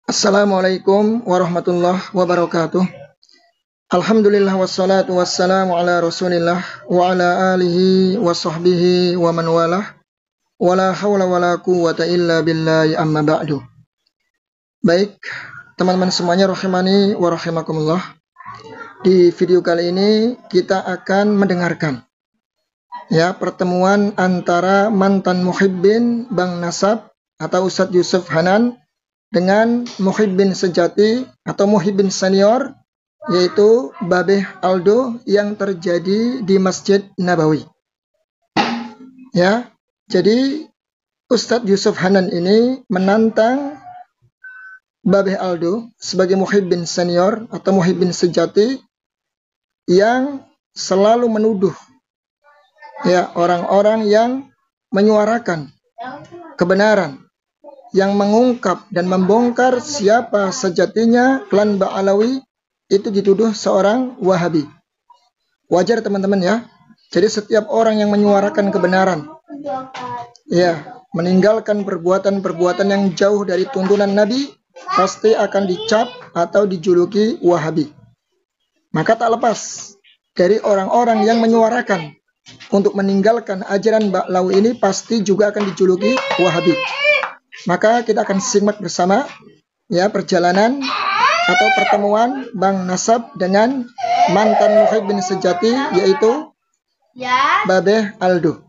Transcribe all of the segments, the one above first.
Assalamualaikum warahmatullahi wabarakatuh. Alhamdulillah wassalatu wassalamu ala Rasulillah wa ala alihi wa sahbihi wa man walah. Wala hawla wala quwwata illa billahi amma ba'du. Baik, teman-teman semuanya rahimani wa rahimakumullah. Di video kali ini kita akan mendengarkan pertemuan antara mantan muhibbin Bang Nasab atau Ustadz Yusuf Hanan dengan muhibbin sejati atau muhibbin senior, yaitu Babeh Aldo yang terjadi di Masjid Nabawi. Jadi Ustadz Yusuf Hanan ini menantang Babeh Aldo sebagai muhibbin senior atau muhibbin sejati yang selalu menuduh orang-orang yang menyuarakan kebenaran, yang mengungkap dan membongkar siapa sejatinya klan Ba'alawi itu dituduh seorang Wahabi. Wajar teman-teman ya. Jadi setiap orang yang menyuarakan kebenaran, meninggalkan perbuatan-perbuatan yang jauh dari tuntunan Nabi, pasti akan dicap atau dijuluki Wahabi. Maka tak lepas dari orang-orang yang menyuarakan untuk meninggalkan ajaran Ba'alawi ini pasti juga akan dijuluki Wahabi. Maka kita akan simak bersama perjalanan atau pertemuan Bang Nasab dengan mantan muhibbin sejati, yaitu Babeh Aldo.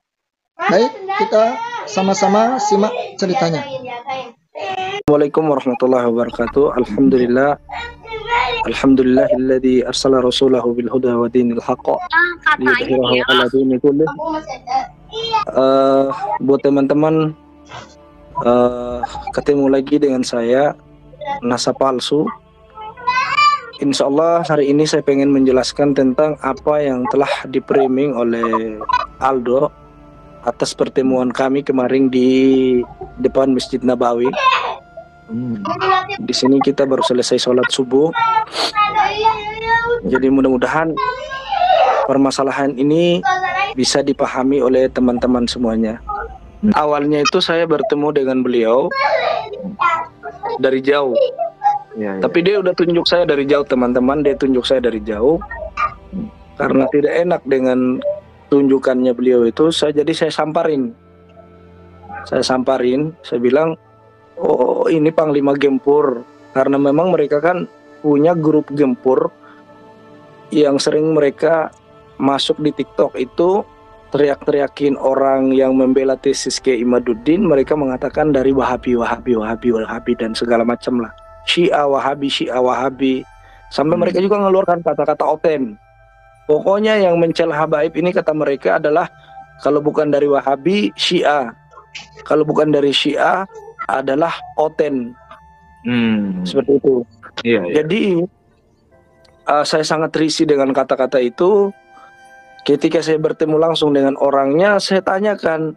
Baik, kita sama-sama simak ceritanya. Assalamualaikum warahmatullahi wabarakatuh. Alhamdulillahilladzi arsala rasulahu bil huda wa dinil haqq liyudhhirahu 'ala dini kullih. Buat teman-teman, ketemu lagi dengan saya Nasab Palsu. Insya Allah hari ini saya pengen menjelaskan tentang apa yang telah di-framing oleh Aldo atas pertemuan kami kemarin di depan Masjid Nabawi. Di sini kita baru selesai sholat subuh. Jadi mudah-mudahan permasalahan ini bisa dipahami oleh teman-teman semuanya. Awalnya itu saya bertemu dengan beliau dari jauh. Tapi dia udah tunjuk saya dari jauh, teman-teman. Dia tunjuk saya dari jauh. Karena tidak enak dengan tunjukannya beliau itu, jadi saya samparin. Saya bilang, oh ini Panglima Gempur. Karena memang mereka kan punya grup Gempur yang sering mereka masuk di TikTok itu teriak-teriakin orang yang membela tesis Kiai Imaduddin. Mereka mengatakan dari Wahabi dan segala macam lah. Syiah Wahabi. Sampai mereka juga mengeluarkan kata-kata oten. Pokoknya yang mencela habaib ini kata mereka adalah kalau bukan dari Wahabi, Syiah. Kalau bukan dari Syiah adalah oten. Seperti itu. Jadi saya sangat risih dengan kata-kata itu. Ketika saya bertemu langsung dengan orangnya, saya tanyakan,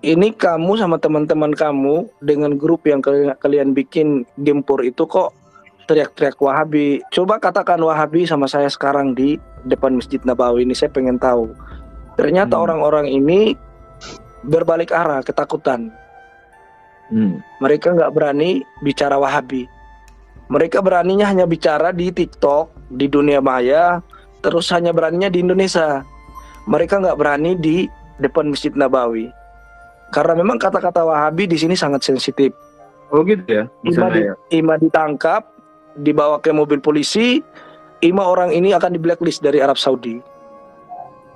ini kamu sama teman-teman kamu dengan grup yang kalian bikin Gempur itu kok teriak-teriak Wahabi? Coba katakan Wahabi sama saya sekarang di depan Masjid Nabawi ini, saya pengen tahu. Ternyata orang-orang ini berbalik arah, ketakutan. Mereka nggak berani bicara Wahabi. Mereka beraninya hanya bicara di TikTok, di dunia maya, terus hanya beraninya di Indonesia. Mereka nggak berani di depan Masjid Nabawi. Karena memang kata-kata Wahabi di sini sangat sensitif. Oh gitu ya? Ima ditangkap, dibawa ke mobil polisi, orang ini akan di blacklist dari Arab Saudi.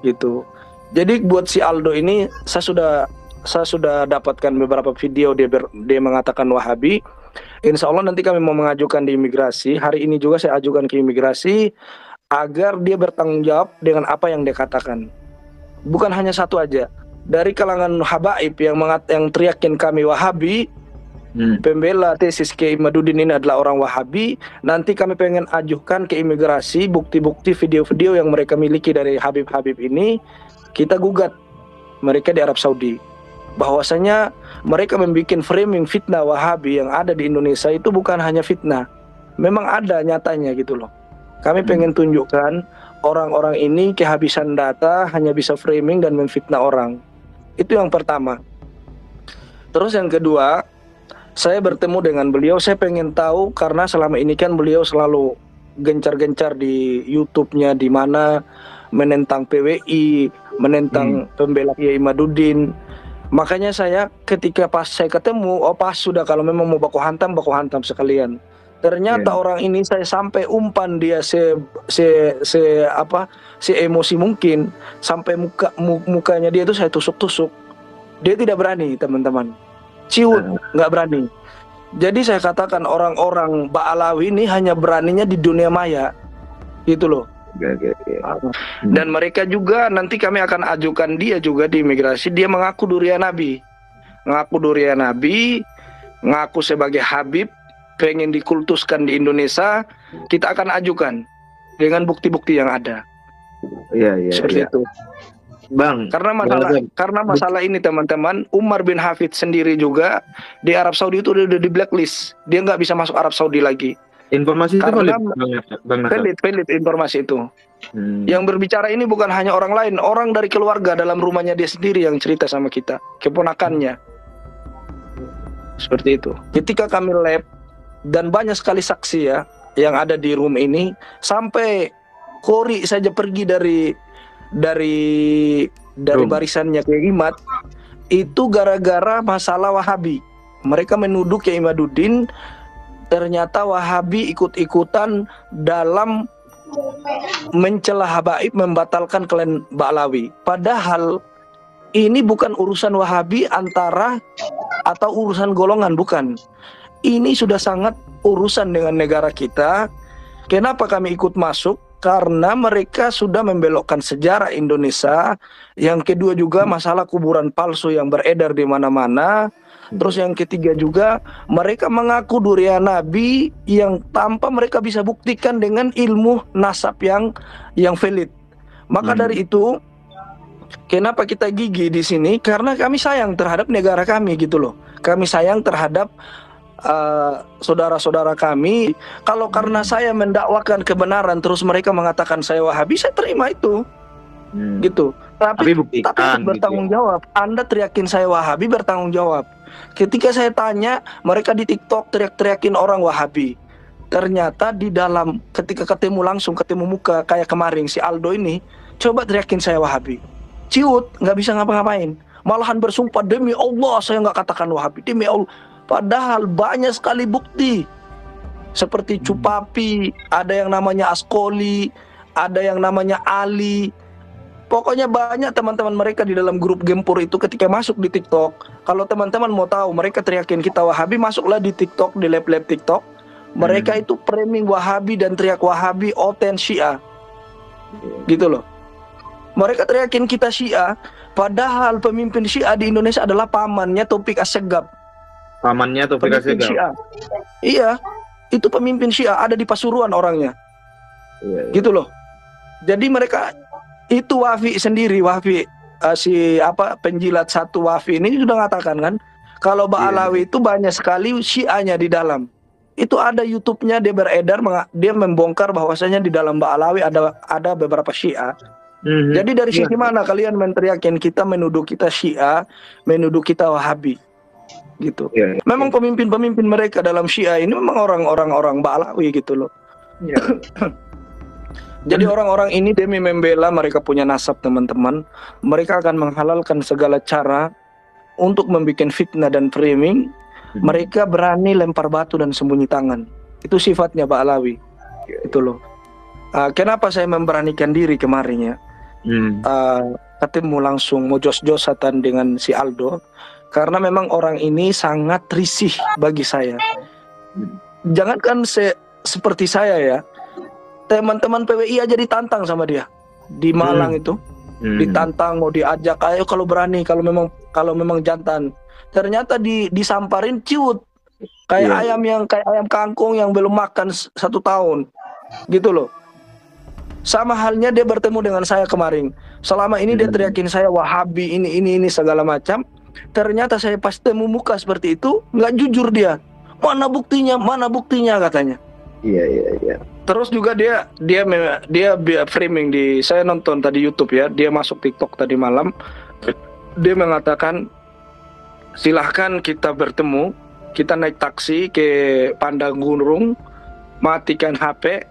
Gitu. Jadi buat si Aldo ini, saya sudah dapatkan beberapa video dia mengatakan Wahabi. Insya Allah nanti kami mau mengajukan di imigrasi. Hari ini juga saya ajukan ke imigrasi agar dia bertanggung jawab dengan apa yang dia katakan. Bukan hanya satu aja. Dari kalangan habaib yang teriakin kami Wahabi, pembela tesis Kiai Imaduddin ini adalah orang Wahabi. Nanti kami pengen ajukan ke imigrasi bukti-bukti video-video yang mereka miliki dari Habib-Habib ini. Kita gugat mereka di Arab Saudi. Bahwasanya mereka membuat framing fitnah Wahabi yang ada di Indonesia itu bukan hanya fitnah. Memang ada nyatanya gitu loh. Kami pengen tunjukkan orang-orang ini kehabisan data, hanya bisa framing dan memfitnah orang. Itu yang pertama. Terus yang kedua, Saya bertemu dengan beliau, saya pengen tahu karena selama ini kan beliau selalu gencar-gencar di YouTube-nya di mana menentang PWI, menentang pembela Kiai Imaduddin. Makanya saya ketika pas saya ketemu, oh pas sudah kalau memang mau baku hantam sekalian. Ternyata orang ini saya sampai umpan dia emosi mungkin sampai mukanya dia itu saya tusuk-tusuk. Dia tidak berani, teman-teman. Ciut, nggak berani. Jadi saya katakan orang-orang Ba'alawi ini hanya beraninya di dunia maya, gitu loh. Dan mereka juga nanti kami akan ajukan dia juga di imigrasi. Dia mengaku durian Nabi, ngaku sebagai Habib, pengen dikultuskan di Indonesia. Kita akan ajukan dengan bukti-bukti yang ada. Seperti itu. Bang, karena masalah ini teman-teman, Umar bin Hafid sendiri juga di Arab Saudi itu udah di blacklist. Dia nggak bisa masuk Arab Saudi lagi. Informasi itu valid informasi itu. Yang berbicara ini bukan hanya orang lain, orang dari keluarga dalam rumahnya dia sendiri yang cerita sama kita, keponakannya. Seperti itu. Ketika kami lab dan banyak sekali saksi ya yang ada di room ini, sampai Kori saja pergi dari barisannya Kiai Imad itu gara-gara masalah Wahabi. Mereka menuduh Kiai Imaduddin ternyata Wahabi ikut-ikutan dalam mencela habaib, membatalkan klan Ba'alawi. Padahal ini bukan urusan Wahabi atau urusan golongan, bukan. Ini sudah sangat urusan dengan negara kita. Kenapa kami ikut masuk? Karena mereka sudah membelokkan sejarah Indonesia. Yang kedua juga masalah kuburan palsu yang beredar di mana-mana. Terus yang ketiga juga mereka mengaku durian Nabi yang tanpa mereka bisa buktikan dengan ilmu nasab yang valid. Maka dari itu, kenapa kita gigih di sini? Karena kami sayang terhadap negara kami gitu loh. Kami sayang terhadap saudara-saudara kami. Kalau karena saya mendakwakan kebenaran terus mereka mengatakan saya Wahabi, saya terima itu. Gitu. Tapi bertanggung jawab. Anda teriakin saya Wahabi, bertanggung jawab. Ketika saya tanya, mereka di TikTok teriak-teriakin orang Wahabi. Ternyata di dalam ketika ketemu muka kayak kemarin si Aldo ini, coba teriakin saya Wahabi. Ciut, nggak bisa ngapa-ngapain. Malahan bersumpah demi Allah saya nggak katakan Wahabi, demi Allah. Padahal banyak sekali bukti. Seperti Cupapi, ada yang namanya Askoli, ada yang namanya Ali. Pokoknya banyak teman-teman mereka di dalam grup Gempur itu ketika masuk di TikTok. Kalau teman-teman mau tahu, mereka teriakin kita Wahabi, masuklah di TikTok, di lab-lab TikTok. Mereka itu framing Wahabi dan teriak Wahabi, Oten Syiah. Gitu loh. Mereka teriakin kita Syiah, padahal pemimpin Syiah di Indonesia adalah pamannya Taufik Assegaf. Pamannya Taufik Assegaf. Iya, itu pemimpin Syiah, ada di Pasuruan orangnya. Gitu loh. Jadi mereka itu Wafi sendiri, penjilat satu Wafi ini sudah mengatakan kan, kalau Ba'alawi itu banyak sekali Syiahnya di dalam. Itu ada YouTube-nya, dia beredar, dia membongkar bahwasanya di dalam Ba'alawi ada beberapa Syiah. Jadi dari sisi mana kalian menteriakin kita, menuduh kita Syiah, menuduh kita Wahabi, gitu. Memang pemimpin-pemimpin mereka dalam Syiah ini memang orang-orang Ba'alawi gitu loh. Jadi orang-orang ini demi membela mereka punya nasab teman-teman, mereka akan menghalalkan segala cara untuk membuat fitnah dan framing. Mereka berani lempar batu dan sembunyi tangan. Itu sifatnya Ba'alawi. Itu loh. Kenapa saya memberanikan diri kemarin ya? Ketemu langsung mau jos-josatan dengan si Aldo, karena memang orang ini sangat risih bagi saya. Jangankan seperti saya ya, teman-teman PWI aja ditantang sama dia di Malang itu, ditantang, mau diajak, ayo kalau berani, kalau memang jantan. Ternyata disamparin ciut kayak ayam kangkung yang belum makan 1 tahun, gitu loh. Sama halnya dia bertemu dengan saya kemarin. Selama ini dia teriakin saya Wahabi ini segala macam. Ternyata saya pas temu muka seperti itu, nggak jujur dia. Mana buktinya katanya. Iya. Terus juga dia framing saya nonton tadi YouTube ya, dia masuk TikTok tadi malam. Dia mengatakan silahkan kita bertemu, kita naik taksi ke Pandang Gunung, matikan HP,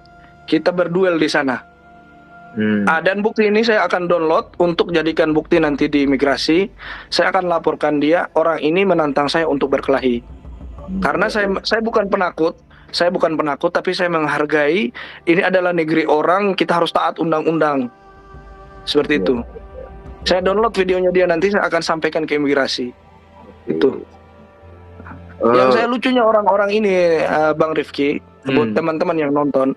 kita berduel di sana. Dan bukti ini saya akan download untuk jadikan bukti nanti di imigrasi. Saya akan laporkan dia, orang ini menantang saya untuk berkelahi. Karena saya bukan penakut, tapi saya menghargai ini adalah negeri orang, kita harus taat undang-undang. Seperti itu. Saya download videonya dia, nanti saya akan sampaikan ke imigrasi. Itu. Yang saya lucunya orang-orang ini, Bang Rifki, buat teman-teman yang nonton,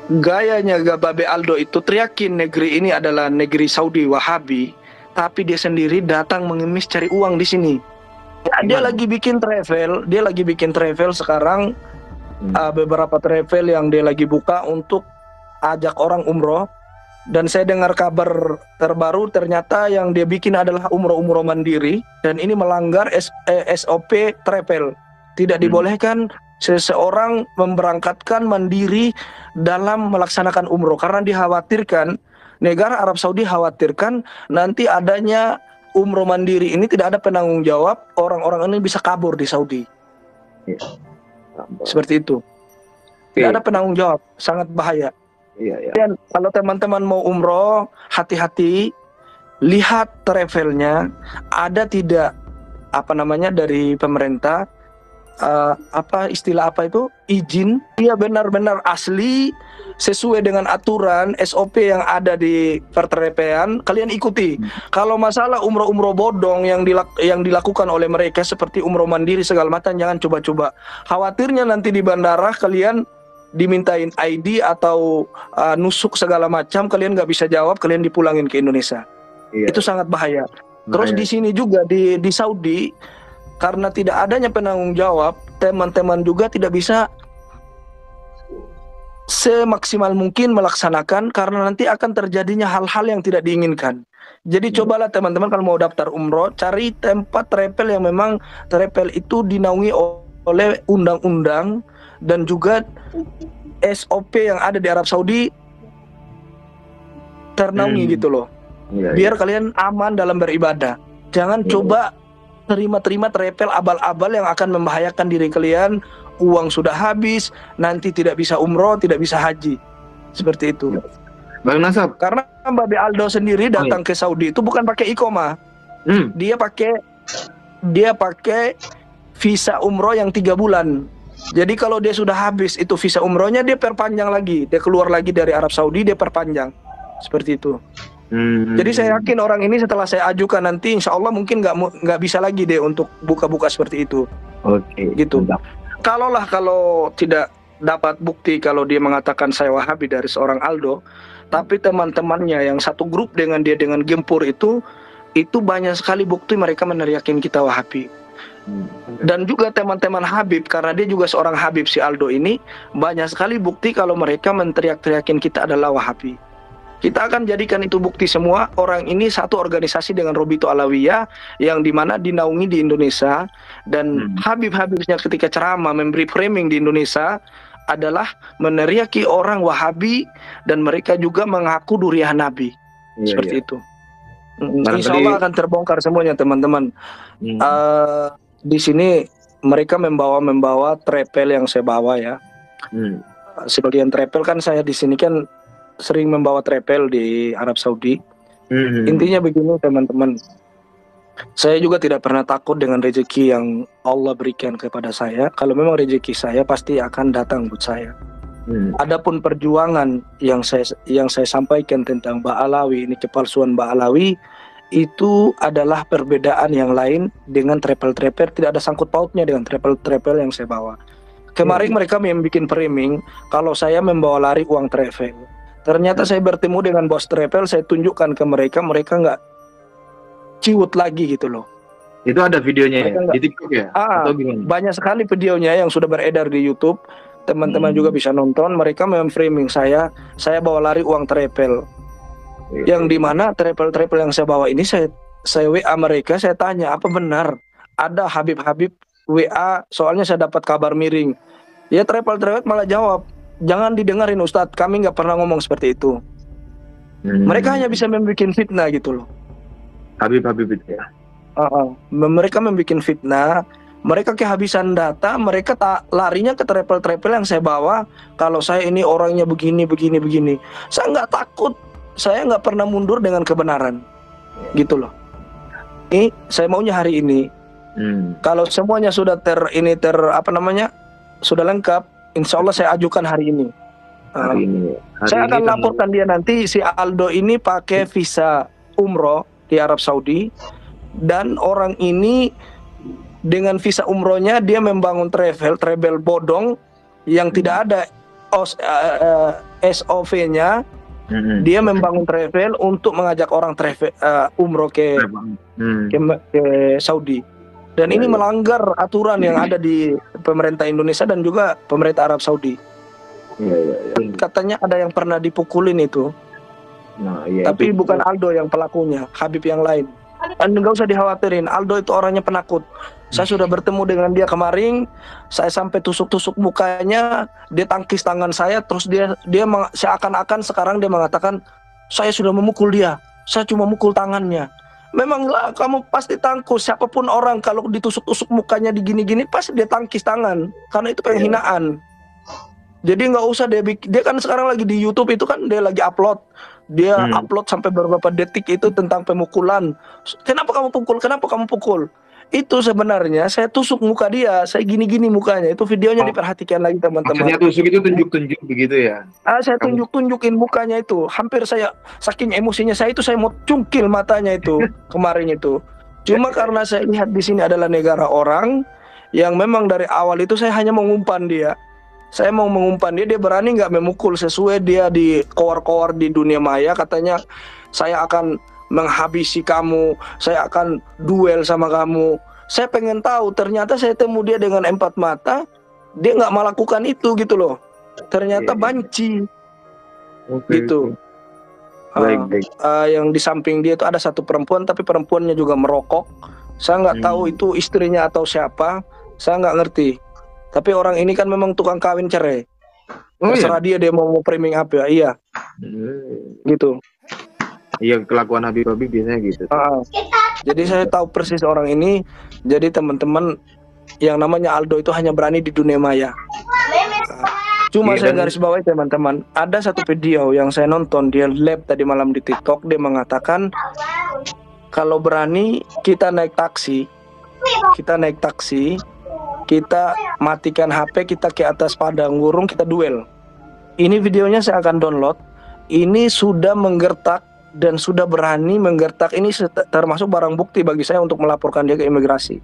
gayanya Babe Aldo itu teriakin negeri ini adalah negeri Saudi Wahabi, tapi dia sendiri datang mengemis cari uang di sini. Dia lagi bikin travel sekarang, beberapa travel yang dia lagi buka untuk ajak orang umroh. Dan saya dengar kabar terbaru ternyata yang dia bikin adalah umroh mandiri, dan ini melanggar SOP travel. Tidak dibolehkan seseorang memberangkatkan mandiri dalam melaksanakan umroh, karena dikhawatirkan, negara Arab Saudi khawatirkan nanti adanya umroh mandiri ini tidak ada penanggung jawab, orang-orang ini bisa kabur di Saudi. Seperti itu. Tidak ada penanggung jawab, sangat bahaya. Dan kalau teman-teman mau umroh, hati-hati, lihat travelnya, ada tidak dari pemerintah, izin, dia benar-benar asli sesuai dengan aturan SOP yang ada di pertrepean, kalian ikuti. Kalau masalah umroh bodong yang dilakukan oleh mereka seperti umroh mandiri segala macam, jangan coba-coba. Khawatirnya nanti di bandara kalian dimintain ID atau nusuk segala macam, kalian nggak bisa jawab, kalian dipulangin ke Indonesia. Itu sangat bahaya. Terus di sini juga di Saudi, karena tidak adanya penanggung jawab, teman-teman juga tidak bisa semaksimal mungkin melaksanakan, karena nanti akan terjadinya hal-hal yang tidak diinginkan. Jadi cobalah teman-teman kalau mau daftar umroh, cari tempat travel yang memang travel itu dinaungi oleh undang-undang dan juga SOP yang ada di Arab Saudi ternaungi gitu loh. Biar kalian aman dalam beribadah. Jangan coba terima travel abal-abal yang akan membahayakan diri kalian. Uang sudah habis, nanti tidak bisa umroh, tidak bisa haji. Seperti itu. Bang Nasab, karena Babe Aldo sendiri datang ke Saudi itu bukan pakai iqomah. Dia pakai visa umroh yang 3 bulan. Jadi kalau dia sudah habis itu visa umrohnya, dia perpanjang lagi, dia keluar lagi dari Arab Saudi, dia perpanjang. Seperti itu. Jadi saya yakin orang ini setelah saya ajukan nanti, insya Allah mungkin nggak bisa lagi deh untuk buka-buka seperti itu. Gitu. Kalau tidak dapat bukti kalau dia mengatakan saya Wahabi dari seorang Aldo, tapi teman-temannya yang satu grup dengan dia dengan gempur itu banyak sekali bukti mereka meneriakin kita Wahabi. Dan juga teman-teman Habib, karena dia juga seorang Habib si Aldo ini, banyak sekali bukti kalau mereka menteriak-teriakin kita adalah Wahabi. Kita akan jadikan itu bukti semua. Orang ini satu organisasi dengan Robito Alawiyah yang dimana dinaungi di Indonesia, dan Habib-Habibnya ketika ceramah memberi framing di Indonesia adalah meneriaki orang Wahabi, dan mereka juga mengaku duriah Nabi. Seperti itu. Insya Allah akan terbongkar semuanya teman-teman. Di sini mereka membawa travel yang saya bawa ya. Sebagian travel kan saya di sini kan sering membawa travel di Arab Saudi. Intinya begini teman-teman, saya juga tidak pernah takut dengan rezeki yang Allah berikan kepada saya. Kalau memang rezeki saya pasti akan datang buat saya. Adapun perjuangan yang saya sampaikan tentang Ba'alawi, ini kepalsuan Ba'alawi, itu adalah perbedaan yang lain dengan travel-travel, tidak ada sangkut pautnya dengan travel-travel yang saya bawa. Kemarin mereka membuat framing kalau saya membawa lari uang travel. Ternyata saya bertemu dengan bos travel, saya tunjukkan ke mereka, mereka nggak ciut lagi gitu loh. Itu ada videonya ya? Di TikTok ya? Atau gimana? Banyak sekali videonya yang sudah beredar di YouTube. Teman-teman juga bisa nonton. Mereka memframing saya bawa lari uang travel. Yang dimana travel-travel yang saya bawa ini saya WA mereka, saya tanya apa benar ada Habib-Habib WA, soalnya saya dapat kabar miring. Ya travel-travel malah jawab, jangan didengarin Ustadz, kami nggak pernah ngomong seperti itu. Mereka hanya bisa membuat fitnah gitu loh. Habib-Habib itu ya. Mereka membuat fitnah Mereka kehabisan data, mereka tak larinya ke travel-travel yang saya bawa. Kalau saya ini orangnya begini. Saya nggak takut, saya nggak pernah mundur dengan kebenaran, gitu loh. Ini saya maunya hari ini. Kalau semuanya sudah sudah lengkap, insya Allah saya ajukan hari ini. Saya akan laporkan dia nanti, si Aldo ini pakai visa umroh di Arab Saudi, dan orang ini dengan visa umrohnya dia membangun travel bodong yang tidak ada SOV-nya. Dia membangun travel untuk mengajak orang travel umroh ke Saudi. Dan ini melanggar aturan yang ada di pemerintah Indonesia dan juga pemerintah Arab Saudi. Katanya ada yang pernah dipukulin itu. Tapi bukan Aldo yang pelakunya, Habib yang lain. Dan nggak usah dikhawatirin, Aldo itu orangnya penakut. Saya sudah bertemu dengan dia kemarin, saya sampai tusuk-tusuk mukanya, dia tangkis tangan saya, terus dia seakan-akan sekarang dia mengatakan, saya sudah memukul dia, saya cuma mukul tangannya. Memanglah kamu pasti tangkus, siapapun orang kalau ditusuk-tusuk mukanya digini-gini pasti dia tangkis tangan, karena itu penghinaan. Jadi nggak usah dia kan sekarang lagi di YouTube itu kan dia lagi upload. Dia upload sampai beberapa detik itu tentang pemukulan. Kenapa kamu pukul? Kenapa kamu pukul? Itu sebenarnya saya tusuk muka dia, saya gini-gini mukanya. Itu videonya diperhatikan lagi teman-teman. Maksudnya tusuk itu tunjuk-tunjuk begitu ya? Saya tunjukin mukanya itu. Hampir saya saking emosinya saya mau cungkil matanya itu kemarin itu. Cuma karena saya lihat di sini adalah negara orang yang memang dari awal itu saya hanya mengumpan dia. Saya mau mengumpan dia berani nggak memukul sesuai dia di kowar-kowar di dunia maya, katanya saya akan menghabisi kamu, saya akan duel sama kamu. Saya pengen tahu, ternyata saya temu dia dengan 4 mata, dia nggak melakukan itu gitu loh. Ternyata banci, gitu. Yang di samping dia itu ada satu perempuan, tapi perempuannya juga merokok. Saya nggak tahu itu istrinya atau siapa, saya nggak ngerti. Tapi orang ini kan memang tukang kawin cerai. Terserah dia mau framing apa ya. Iya. Gitu. Iya, kelakuan Habib biasanya gitu. Jadi saya tahu persis orang ini. Jadi teman-teman, yang namanya Aldo itu hanya berani di dunia maya. Cuma saya garis bawahi teman-teman, ada satu video yang saya nonton dia live tadi malam di TikTok. Dia mengatakan kalau berani kita naik taksi, kita matikan HP, kita ke atas padang gurung, kita duel. Ini videonya saya akan download. Ini sudah menggertak dan sudah berani menggertak. Ini termasuk barang bukti bagi saya untuk melaporkan dia ke imigrasi.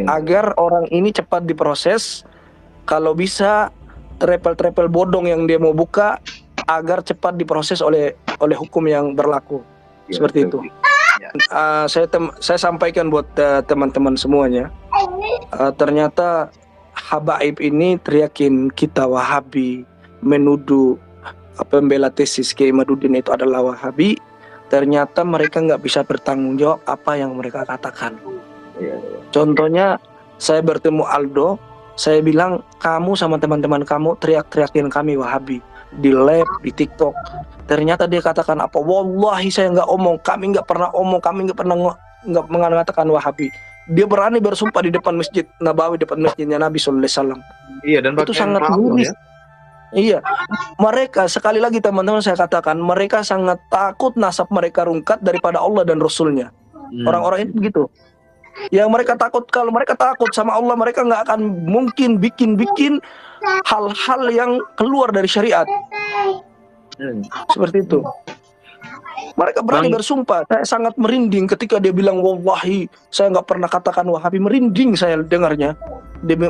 Agar orang ini cepat diproses. Kalau bisa travel bodong yang dia mau buka agar cepat diproses oleh hukum yang berlaku. Seperti itu. Saya sampaikan buat teman-teman semuanya. Ternyata Habaib ini teriakin kita Wahabi, menuduh pembela tesis Kiai Madudin itu adalah Wahabi. Ternyata mereka nggak bisa bertanggung jawab apa yang mereka katakan. Contohnya saya bertemu Aldo, saya bilang kamu sama teman-teman kamu teriak-teriakin kami Wahabi di live di TikTok. Ternyata dia katakan apa? Wallahi saya nggak omong, kami nggak pernah omong, kami nggak pernah mengatakan Wahabi. Dia berani bersumpah di depan Masjid Nabawi, depan masjidnya Nabi Sallallahu Alaihi Wasallam. Iya, dan itu sangat miris. Ya? Iya, mereka sekali lagi teman-teman saya katakan mereka sangat takut nasab mereka rungkat daripada Allah dan Rasulnya. Orang-orang itu begitu. Yang mereka takut, kalau mereka takut sama Allah, mereka nggak akan mungkin bikin hal-hal yang keluar dari syariat. Seperti itu. Mereka berani bersumpah. Saya sangat merinding ketika dia bilang wallahi saya nggak pernah katakan Wahabi. Merinding saya dengarnya.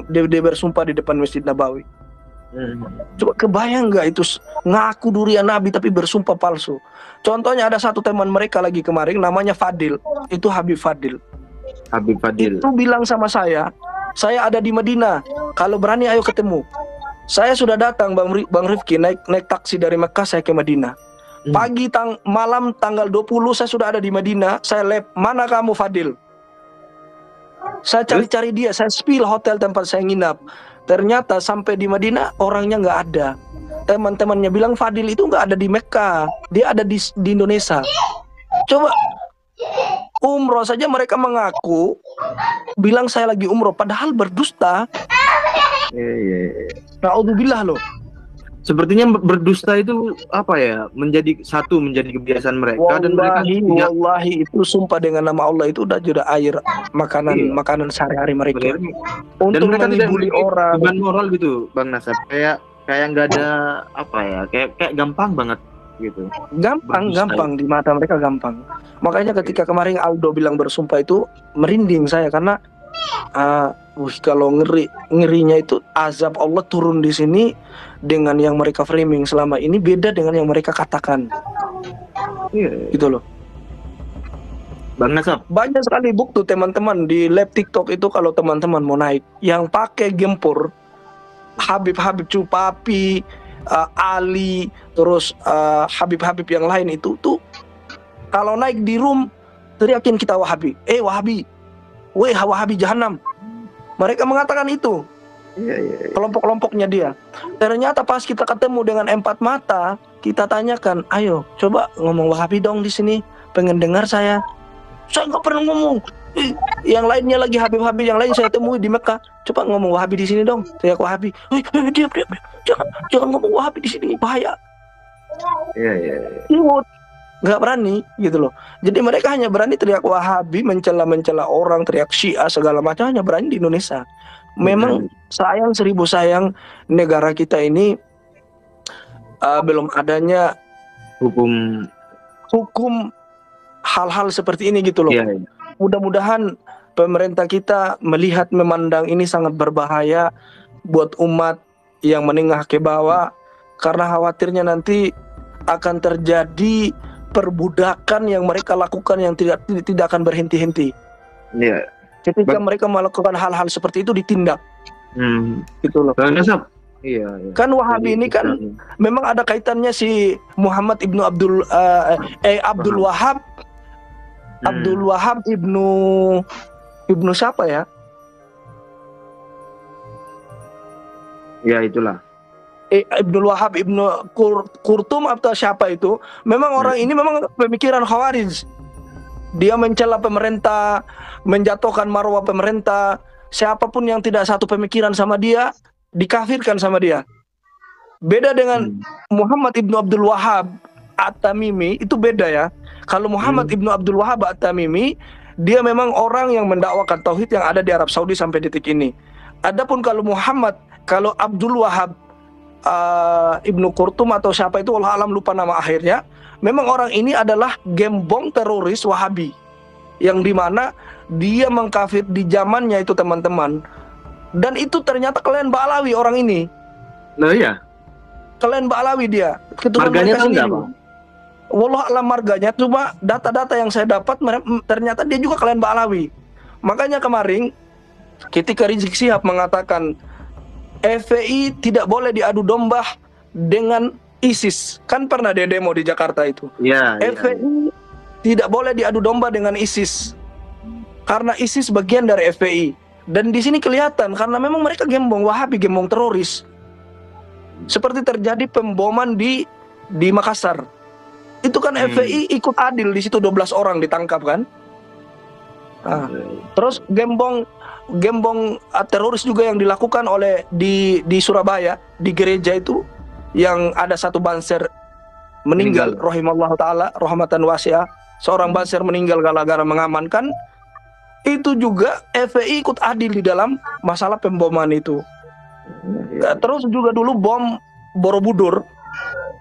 Dia bersumpah di depan Masjid Nabawi. Coba kebayang nggak itu ngaku durian Nabi tapi bersumpah palsu. Contohnya ada satu teman mereka lagi kemarin namanya Fadil. Itu Habib Fadil. Itu bilang sama saya ada di Madinah. Kalau berani ayo ketemu. Saya sudah datang Bang Rifki naik taksi dari Mekah saya ke Madinah. Malam tanggal 20 saya sudah ada di Madinah. Saya mana kamu Fadil? Saya cari-cari dia, saya spill hotel tempat saya nginap. Ternyata sampai di Madinah orangnya nggak ada. Teman-temannya bilang Fadil itu nggak ada di Mekah, dia ada di Indonesia. Coba Umroh saja mereka mengaku bilang saya lagi umroh, padahal berdusta. Naudzubillah loh. Sepertinya berdusta itu apa ya, menjadi kebiasaan mereka. Wallahi, dan mereka wallahi itu sumpah dengan nama Allah itu udah air makanan sehari-hari mereka. Dan mereka tidak membuli orang. Beban moral gitu, Bang Nasab. Kayak nggak ada apa ya, kayak gampang banget gitu. Gampang di mata mereka gampang. Makanya ketika kemarin Aldo bilang bersumpah itu merinding saya, karena kalau ngerinya itu azab Allah turun di sini dengan yang mereka framing selama ini beda dengan yang mereka katakan. Gitu loh. Bang Nasab, banyak sekali bukti teman-teman di live TikTok itu, kalau teman-teman mau naik yang pakai gempur Habib Cupapi, Ali, terus Habib yang lain itu tuh kalau naik di room teriakin kita Wahabi, Wahabi, Wahabi Jahanam. Mereka mengatakan itu. Kelompok-kelompoknya dia. Ternyata pas kita ketemu dengan empat mata, kita tanyakan, ayo coba ngomong Wahabi dong di sini, pengen dengar saya nggak pernah ngomong. Yang lainnya lagi Habib yang lain saya temui di Mekah, coba ngomong Wahabi di sini dong, saya Wahabi. Diam, jangan ngomong Wahabi di sini, bahaya. Nggak berani gitu loh. Jadi mereka hanya berani teriak Wahabi, mencela orang, teriak Syiah segala macam, hanya berani di Indonesia. Memang sayang, seribu sayang, negara kita ini belum adanya hukum hal-hal seperti ini gitu loh. Mudah-mudahan pemerintah kita memandang ini sangat berbahaya buat umat yang menengah ke bawah, karena khawatirnya nanti akan terjadi perbudakan yang mereka lakukan yang tidak akan berhenti-henti. Ketika mereka melakukan hal-hal seperti itu ditindak. Gitu loh. Kan Wahabi ini kan memang ada kaitannya si Muhammad ibnu Abdul Wahab. Abdul Wahab ibnu siapa ya? Ya itulah. Abdul Wahab ibnu Kurtum atau siapa itu? Memang orang ini memang pemikiran Khawarij. Dia mencela pemerintah, menjatuhkan marwah pemerintah. Siapapun yang tidak satu pemikiran sama dia, dikafirkan sama dia. Beda dengan Muhammad ibnu Abdul Wahab At-Tamimi, itu beda ya. Kalau Muhammad ibnu Abdul Wahab At-Tamimi, dia memang orang yang mendakwakan tauhid yang ada di Arab Saudi sampai detik ini. Adapun kalau Abdul Wahab Ibnu Kurtum atau siapa itu, Allah alam lupa nama akhirnya, memang orang ini adalah gembong teroris Wahabi, yang dimana dia mengkafir di zamannya itu teman-teman. Dan itu ternyata klan Ba'alawi orang ini. Nah iya, klan Ba'alawi dia. Marganya tahu nggak Bang? Wallah alam marganya, cuma data-data yang saya dapat ternyata dia juga klan Ba'alawi. Makanya kemarin ketika Rizik Syihab mengatakan FPI tidak boleh diadu domba dengan ISIS, kan pernah dia demo di Jakarta itu. FPI tidak boleh diadu domba dengan ISIS karena ISIS bagian dari FPI. Dan di sini kelihatan karena memang mereka gembong Wahabi, gembong teroris. Seperti terjadi pemboman di Makassar. Itu kan FPI ikut adil di situ, 12 orang ditangkap kan. Terus gembong teroris juga yang dilakukan oleh di Surabaya, di gereja itu yang ada satu banser meninggal. Rahimallahu taala rahmatan wasi'ah, seorang banser meninggal gara-gara mengamankan. Itu juga FPI ikut adil di dalam masalah pemboman itu. Terus juga dulu bom Borobudur,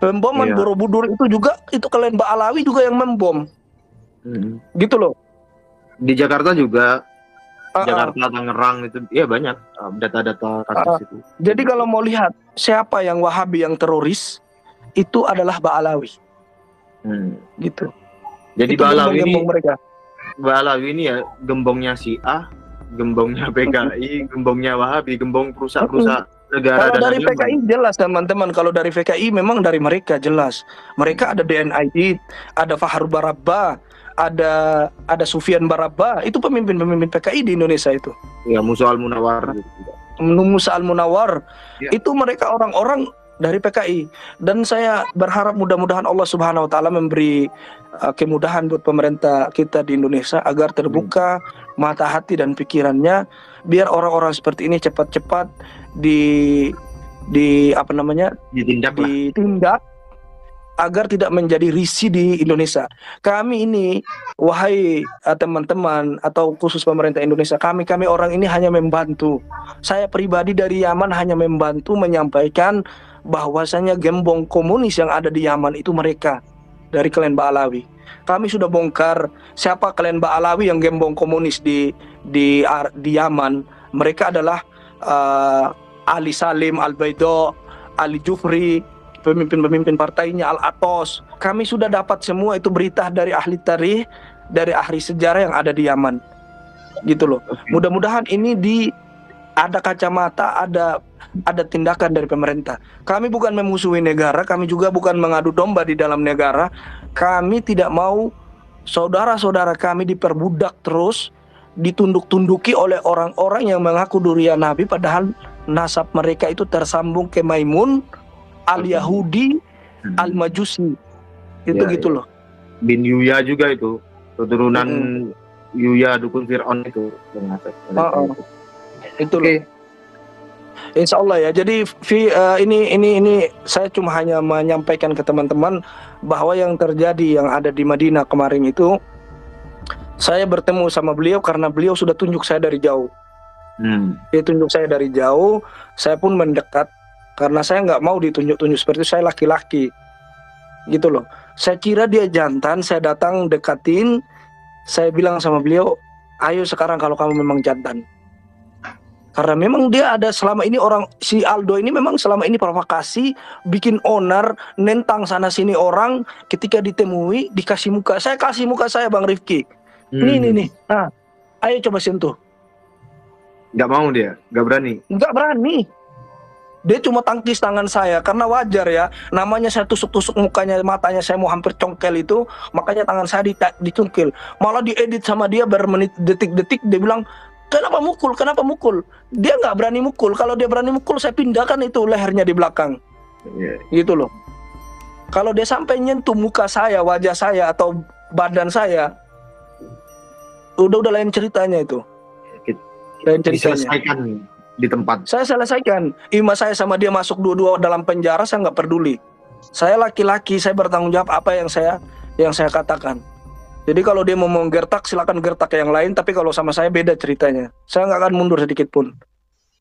pemboman Borobudur itu juga itu klan Ba'alawi juga yang membom. Gitu loh. Di Jakarta juga, Jakarta, Tangerang itu, ya banyak data-data kasus itu. Jadi kalau mau lihat siapa yang Wahabi yang teroris, itu adalah Ba'alawi. Gitu. Jadi Ba'alawi ini ya gembongnya Syiah, gembongnya PKI, gembongnya Wahabi, gembong perusahaan negara. Kalau dari PKI jelas teman-teman, kalau dari PKI memang dari mereka jelas. Mereka ada DNI, ada Fahru Barabba, ada Sufyan Barabba, itu pemimpin PKI di Indonesia itu. Ya, Musa Al-Munawar. Musa Al-Munawar. Itu mereka orang-orang dari PKI. Dan saya berharap mudah-mudahan Allah Subhanahu wa taala memberi kemudahan buat pemerintah kita di Indonesia agar terbuka mata hati dan pikirannya, biar orang-orang seperti ini cepat-cepat ditindak agar tidak menjadi risih di Indonesia. Kami ini, wahai teman-teman atau khusus pemerintah Indonesia, kami orang ini hanya membantu. Saya pribadi dari Yaman hanya membantu menyampaikan bahwasanya gembong komunis yang ada di Yaman itu mereka dari klan Ba'alawi. Kami sudah bongkar siapa klan Ba'alawi yang gembong komunis di Yaman. Mereka adalah Ali Salim Al-Baido, Ali Jufri, pemimpin-pemimpin partainya, Al-Atos. Kami sudah dapat semua itu berita dari ahli tarikh, dari ahli sejarah yang ada di Yaman. Gitu loh. Mudah-mudahan ini ada kacamata, ada tindakan dari pemerintah. Kami bukan memusuhi negara, kami juga bukan mengadu domba di dalam negara. Kami tidak mau saudara-saudara kami diperbudak terus, ditunduk-tunduki oleh orang-orang yang mengaku durian Nabi, padahal nasab mereka itu tersambung ke Maimun, Al-Yahudi, Al-Majusi. Itu ya, gitu loh. Bin Yuya juga itu, keturunan Yuya dukun Fir'aun itu. Itu loh. Insya Allah ya. Jadi ini saya cuma hanya menyampaikan ke teman-teman bahwa yang terjadi yang ada di Madinah kemarin itu, saya bertemu sama beliau karena beliau sudah tunjuk saya dari jauh. Dia tunjuk saya dari jauh, saya pun mendekat karena saya nggak mau ditunjuk-tunjuk seperti itu. Saya laki-laki, gitu loh. Saya kira dia jantan, saya datang dekatin, saya bilang sama beliau, ayo sekarang kalau kamu memang jantan. Karena memang dia ada selama ini si Aldo ini memang selama ini provokasi, bikin onar, nentang sana sini orang, ketika ditemui dikasih muka. Saya kasih muka saya Bang Rifki. Nih. Nah, ayo coba sentuh. Nggak mau dia, nggak berani. Nggak berani. Dia cuma tangkis tangan saya, karena wajar ya, namanya saya tusuk-tusuk mukanya, matanya saya mau hampir congkel itu, makanya tangan saya dicungkil. Malah diedit sama dia bermenit detik-detik, dia bilang, kenapa mukul? Dia nggak berani mukul. Kalau dia berani mukul, saya pindahkan itu lehernya di belakang. Gitu loh. Kalau dia sampai nyentuh muka saya, wajah saya, atau badan saya, udah lain ceritanya itu. Lain ceritanya. Diselesaikan di tempat. Saya selesaikan. Ima saya sama dia masuk dua-dua dalam penjara, saya nggak peduli. Saya laki-laki, saya bertanggung jawab apa yang saya katakan. Jadi kalau dia mau menggertak, silakan gertak yang lain. Tapi kalau sama saya beda ceritanya. Saya nggak akan mundur sedikit pun.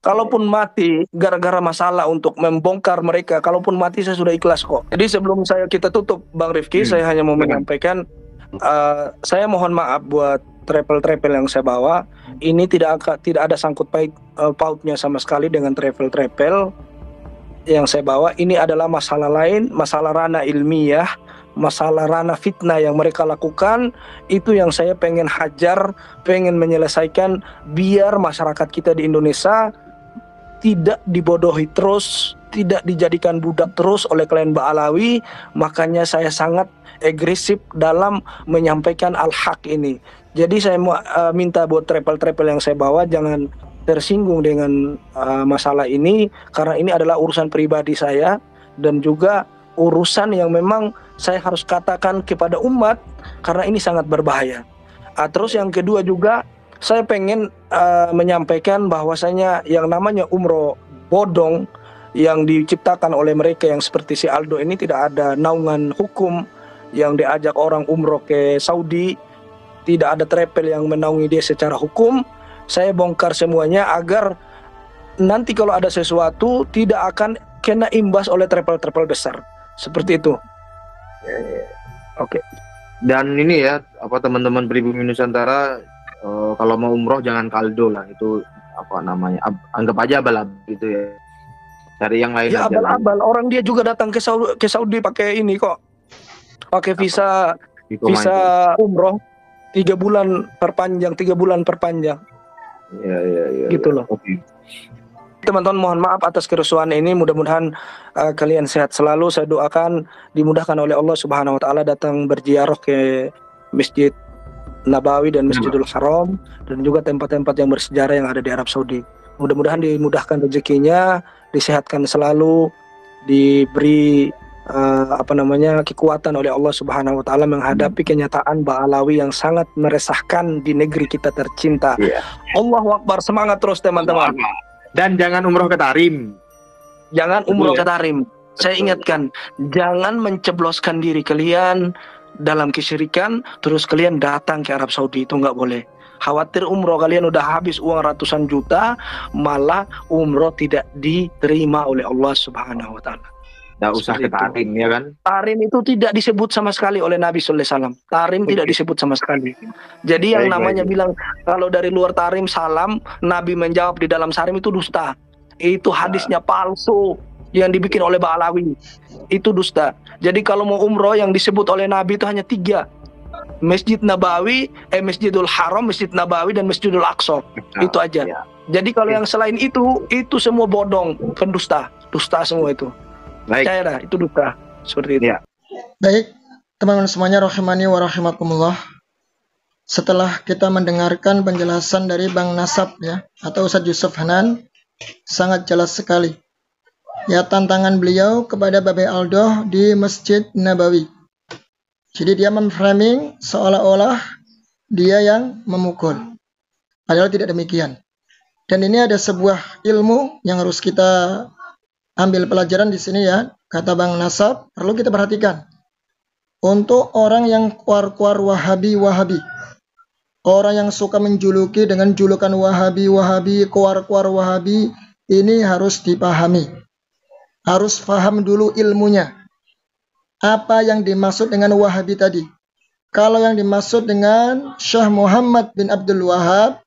Kalaupun mati gara-gara masalah untuk membongkar mereka, kalaupun mati saya sudah ikhlas kok. Jadi sebelum kita tutup Bang Rifki, saya hanya mau menyampaikan, saya mohon maaf buat travel yang saya bawa. Ini tidak ada sangkut pautnya sama sekali dengan travel yang saya bawa. Ini adalah masalah lain, masalah ranah ilmiah, masalah ranah fitnah yang mereka lakukan. Itu yang saya pengen hajar, pengen menyelesaikan, biar masyarakat kita di Indonesia tidak dibodohi terus, tidak dijadikan budak terus oleh klan Ba'alawi. Makanya saya sangat agresif dalam menyampaikan al-haq ini. Jadi saya mau minta buat travel yang saya bawa jangan tersinggung dengan masalah ini, karena ini adalah urusan pribadi saya dan juga urusan yang memang saya harus katakan kepada umat, karena ini sangat berbahaya. Terus yang kedua juga saya pengen menyampaikan bahwasanya yang namanya umroh bodong yang diciptakan oleh mereka yang seperti si Aldo ini tidak ada naungan hukum, yang diajak orang umroh ke Saudi, tidak ada travel yang menaungi dia secara hukum. Saya bongkar semuanya agar nanti kalau ada sesuatu tidak akan kena imbas oleh travel besar. Seperti itu. Oke. Dan ini ya, teman-teman pribumi Nusantara, kalau mau umroh jangan Kaldo lah, itu anggap aja abal-abal gitu ya. Cari yang lain. Ya abal-abal, orang dia juga datang ke Saudi pakai ini kok. Pakai visa umroh 3 bulan perpanjang. Ya. Gitu loh. Okay. Teman-teman mohon maaf atas kerusuhan ini. Mudah-mudahan kalian sehat selalu. Saya doakan dimudahkan oleh Allah Subhanahu wa taala datang berziarah ke Masjid Nabawi dan Masjidil Haram dan juga tempat-tempat yang bersejarah yang ada di Arab Saudi. Mudah-mudahan dimudahkan rezekinya, disehatkan selalu, diberi kekuatan oleh Allah Subhanahu wa taala menghadapi kenyataan Ba'alawi yang sangat meresahkan di negeri kita tercinta. Allahu Akbar, semangat terus teman-teman. Dan jangan umroh ke Tarim. Jangan umroh ke Tarim. Saya ingatkan, jangan mencebloskan diri kalian dalam kesyirikan terus kalian datang ke Arab Saudi, itu nggak boleh. Khawatir umroh kalian udah habis uang ratusan juta, malah umroh tidak diterima oleh Allah Subhanahu wa taala. Nggak usah ke Tarim, ya kan? Tarim itu tidak disebut sama sekali oleh Nabi Sallallahu Alaihi Wasallam. Tarim tidak disebut sama sekali. Jadi yang namanya bilang kalau dari luar Tarim salam, Nabi menjawab di dalam Tarim itu dusta. Itu hadisnya palsu yang dibikin oleh Ba'alawi. Itu dusta. Jadi kalau mau umroh yang disebut oleh Nabi itu hanya 3. Masjid Nabawi, Masjidul Haram, Masjid Nabawi, dan Masjidul Aqsa. Itu aja. Jadi kalau yang selain itu semua bodong, pendusta. Dusta semua itu. Percayalah, itu dusta. Seperti itu. Baik, teman-teman semuanya, rahimani wa rahimakumullah. Setelah kita mendengarkan penjelasan dari Bang Nasab ya, atau Ustadz Yusuf Hanan, sangat jelas sekali ya tantangan beliau kepada Babe Aldo di Masjid Nabawi. Jadi dia memframing seolah-olah dia yang memukul, padahal tidak demikian. Dan ini ada sebuah ilmu yang harus kita ambil pelajaran di sini ya, kata Bang Nasab, perlu kita perhatikan. Untuk orang yang kuar-kuar Wahabi, orang yang suka menjuluki dengan julukan Wahabi, kuar-kuar Wahabi, ini harus dipahami. Harus paham dulu ilmunya. Apa yang dimaksud dengan Wahabi tadi? Kalau yang dimaksud dengan Syekh Muhammad bin Abdul Wahab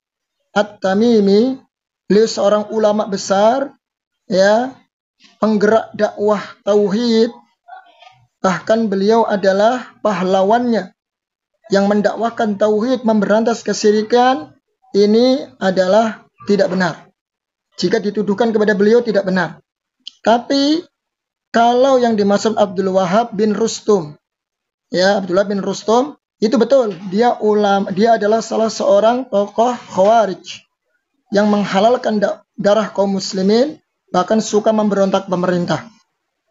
At-Tamimi, beliau seorang ulama besar, ya, penggerak dakwah tauhid, bahkan beliau adalah pahlawannya yang mendakwahkan tauhid, memberantas kesyirikan. Ini adalah tidak benar. Jika dituduhkan kepada beliau tidak benar. Tapi kalau yang dimaksud Abdul Wahab bin Rustum, ya, Abdullah bin Rustum, itu betul. Dia adalah salah seorang tokoh Khawarij yang menghalalkan darah kaum muslimin, bahkan suka memberontak pemerintah.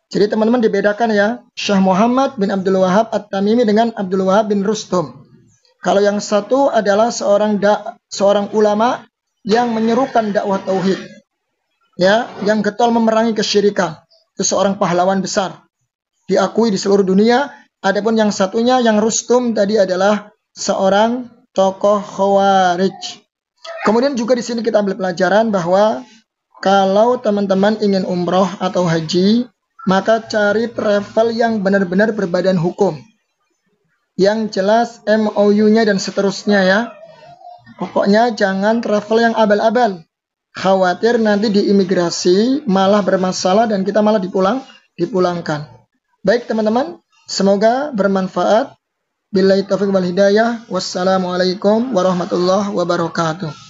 Jadi teman-teman dibedakan ya, Syekh Muhammad bin Abdul Wahab At-Tamimi dengan Abdul Wahab bin Rustum. Kalau yang satu adalah seorang ulama yang menyerukan dakwah tauhid, ya, yang getol memerangi kesyirikan. Itu seorang pahlawan besar, diakui di seluruh dunia. Adapun yang satunya, yang Rustum tadi, adalah seorang tokoh Khawarij. Kemudian juga di sini kita ambil pelajaran bahwa kalau teman-teman ingin umroh atau haji, maka cari travel yang benar-benar berbadan hukum, yang jelas MOU-nya dan seterusnya ya. Pokoknya jangan travel yang abal-abal. Khawatir nanti di imigrasi malah bermasalah dan kita malah dipulangkan. Baik teman-teman, semoga bermanfaat. Billahi taufiq wal hidayah. Wassalamualaikum warahmatullahi wabarakatuh.